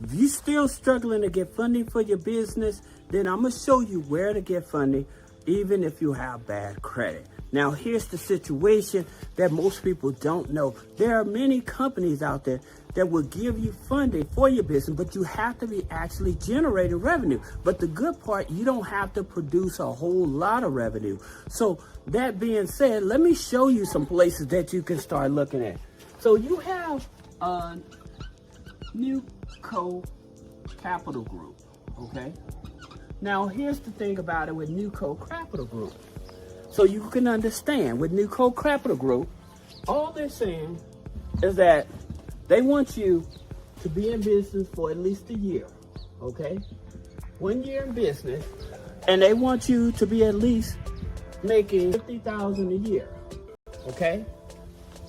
If you're still struggling to get funding for your business, then I'm going to show you where to get funding, even if you have bad credit. Now, here's the situation that most people don't know. There are many companies out there that will give you funding for your business, but you have to be actually generating revenue. But the good part, you don't have to produce a whole lot of revenue. So that being said, let me show you some places that you can start looking at. So you have a NewCo Capital Group, okay? Now, here's the thing about it with NewCo Capital Group. So you can understand, with NewCo Capital Group, all they're saying is that they want you to be in business for at least a year, okay? 1 year in business, and they want you to be at least making $50,000 a year, okay?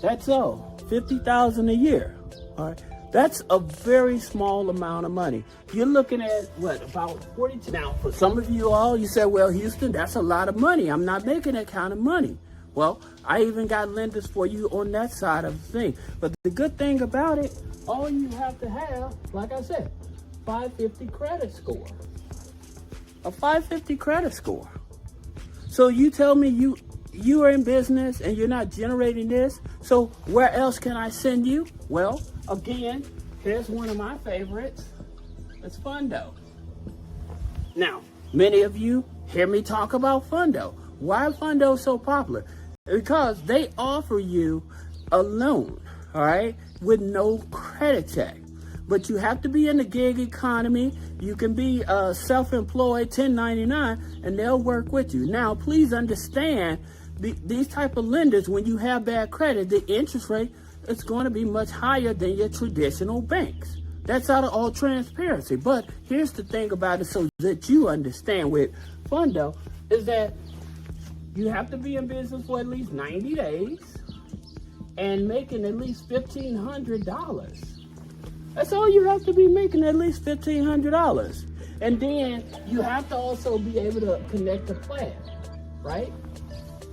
That's all, $50,000 a year, all right? That's a very small amount of money. You're looking at, what, about 42. Now, for some of you all, you say, well, Houston, that's a lot of money. I'm not making that kind of money. Well, I even got lenders for you on that side of the thing. But the good thing about it, all you have to have, like I said, 550 credit score. A 550 credit score. So you tell me you are in business and you're not generating this, so where else can I send you? Well, again, here's one of my favorites. It's Fundo. Now, many of you hear me talk about Fundo. Why Fundo so popular? Because they offer you a loan, all right, with no credit check. But you have to be in the gig economy. You can be self-employed, 1099, and they'll work with you. Now, please understand, these type of lenders, when you have bad credit, the interest rate is going to be much higher than your traditional banks. That's out of all transparency. But here's the thing about it, so that you understand with Fundo, is that you have to be in business for at least 90 days and making at least $1,500. That's all you have to be making, at least $1,500. And then you have to also be able to connect a plan, right?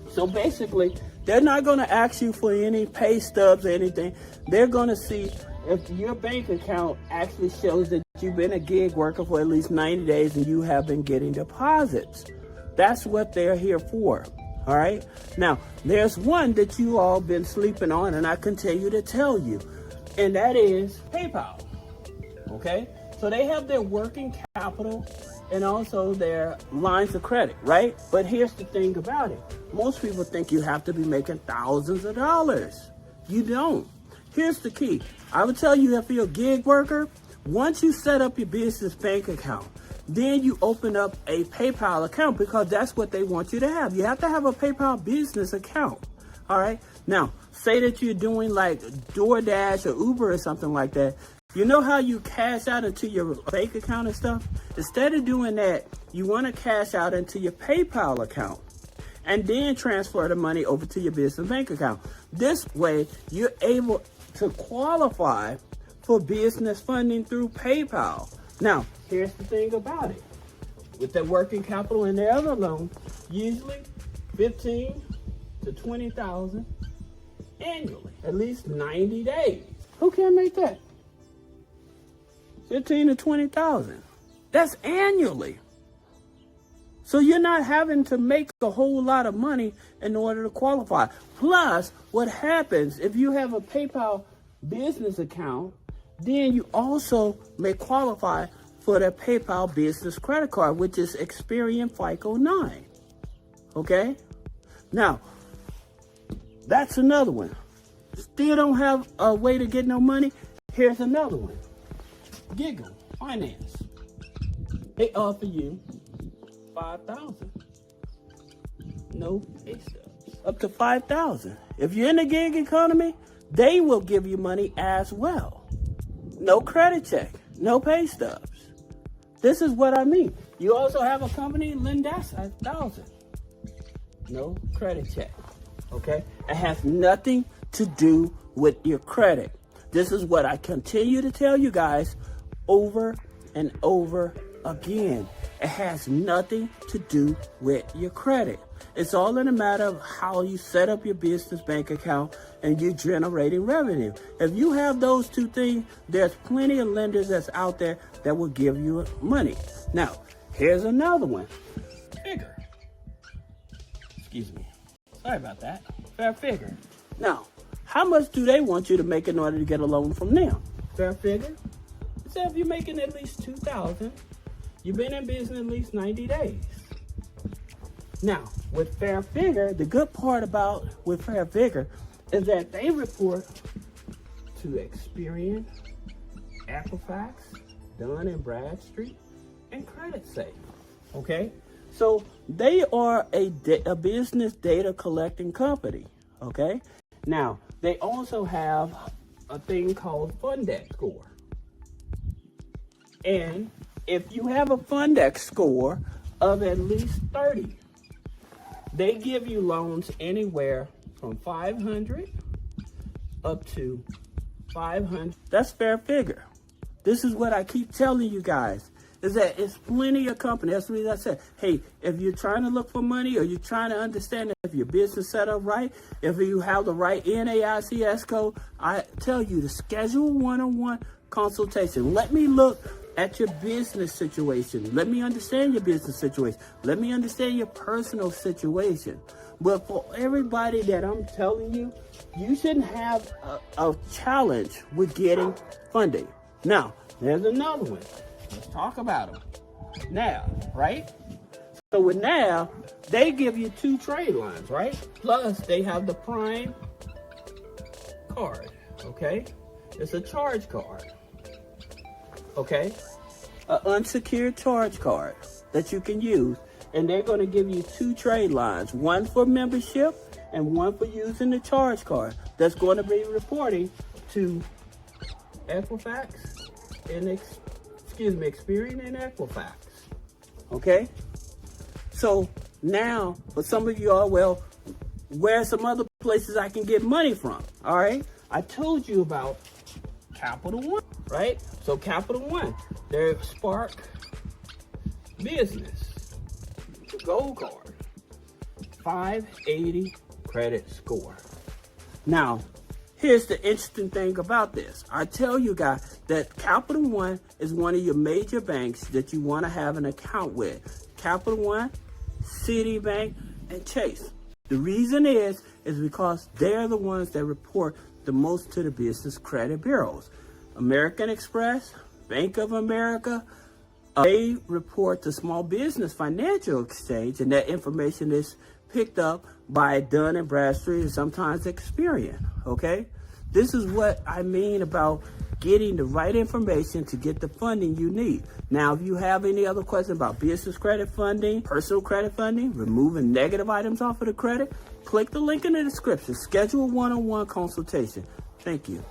So basically, they're not going to ask you for any pay stubs or anything. They're going to see if your bank account actually shows that you've been a gig worker for at least 90 days and you have been getting deposits. That's what they're here for, all right? Now, there's one that you all been sleeping on, and I continue to tell you, and that is PayPal, okay? So they have their working capital and also their lines of credit, right? But here's the thing about it. Most people think you have to be making thousands of dollars. You don't. Here's the key. I would tell you, if you're a gig worker, once you set up your business bank account, then you open up a PayPal account, because that's what they want you to have. You have to have a PayPal business account, all right? Now, say that you're doing like DoorDash or Uber or something like that. You know how you cash out into your bank account and stuff? Instead of doing that, you want to cash out into your PayPal account and then transfer the money over to your business bank account. This way, you're able to qualify for business funding through PayPal. Now, here's the thing about it. With their working capital and their other loan, usually 15 to 20,000 annually, at least 90 days. Who can't make that? 15 to 20,000. That's annually. So you're not having to make a whole lot of money in order to qualify. Plus, what happens if you have a PayPal business account, then you also may qualify for the PayPal business credit card, which is Experian FICO 9. Okay? Now, that's another one. Still don't have a way to get no money? Here's another one. Giggle Finance. They offer you $5,000. No pay stubs. Up to $5,000. If you're in the gig economy, they will give you money as well. No credit check. No pay stubs. This is what I mean. You also have a company, lend us $1,000. No credit check. Okay? It has nothing to do with your credit. This is what I continue to tell you guys over and over Again, it has nothing to do with your credit. It's all in a matter of how you set up your business bank account and you're generating revenue. If you have those two things, there's plenty of lenders that's out there that will give you money. Now, here's another one. Figure. Excuse me. Sorry about that. Fair Figure. Now, how much do they want you to make in order to get a loan from them? Fair Figure. So if you're making at least $2,000, you've been in business at least 90 days. Now, with Fair Figure, the good part about with Fair Figure is that they report to Experian, Equifax, Dun & Bradstreet, and CreditSafe. Okay? So they are a business data collecting company. Okay? Now, they also have a thing called Fundex score. And if you have a Fundex score of at least 30, they give you loans anywhere from 500 up to 500. That's Fair Figure. This is what I keep telling you guys, is that it's plenty of companies. That's the reason I said, hey, if you're trying to look for money or you're trying to understand if your business set up right, if you have the right NAICS code, I tell you to schedule one-on-one consultation. Let me look at your business situation. Let me understand your business situation. Let me understand your personal situation. But for everybody that I'm telling you, you shouldn't have a challenge with getting funding. Now, there's another one. Let's talk about them. Now, right? So with now, they give you 2 trade lines, right? Plus, they have the Prime card, okay? It's a charge card. Okay, an unsecured charge card that you can use, and they're going to give you 2 trade lines, one for membership and one for using the charge card. That's going to be reporting to Equifax and Experian and Equifax. Okay, so now for some of you all, well, where are some other places I can get money from? All right, I told you about Capital One, right? So Capital One, their Spark Business Gold Card, 580 credit score. Now, here's the interesting thing about this. I tell you guys that Capital One is one of your major banks that you want to have an account with. Capital One, Citibank, and Chase. The reason is because they're the ones that report the most to the business credit bureaus. American Express, Bank of America, they report to Small Business Financial Exchange, and that information is picked up by Dun & Bradstreet and sometimes Experian, okay? This is what I mean about getting the right information to get the funding you need. Now, if you have any other questions about business credit funding, personal credit funding, removing negative items off of the credit, click the link in the description. Schedule a one-on-one consultation. Thank you.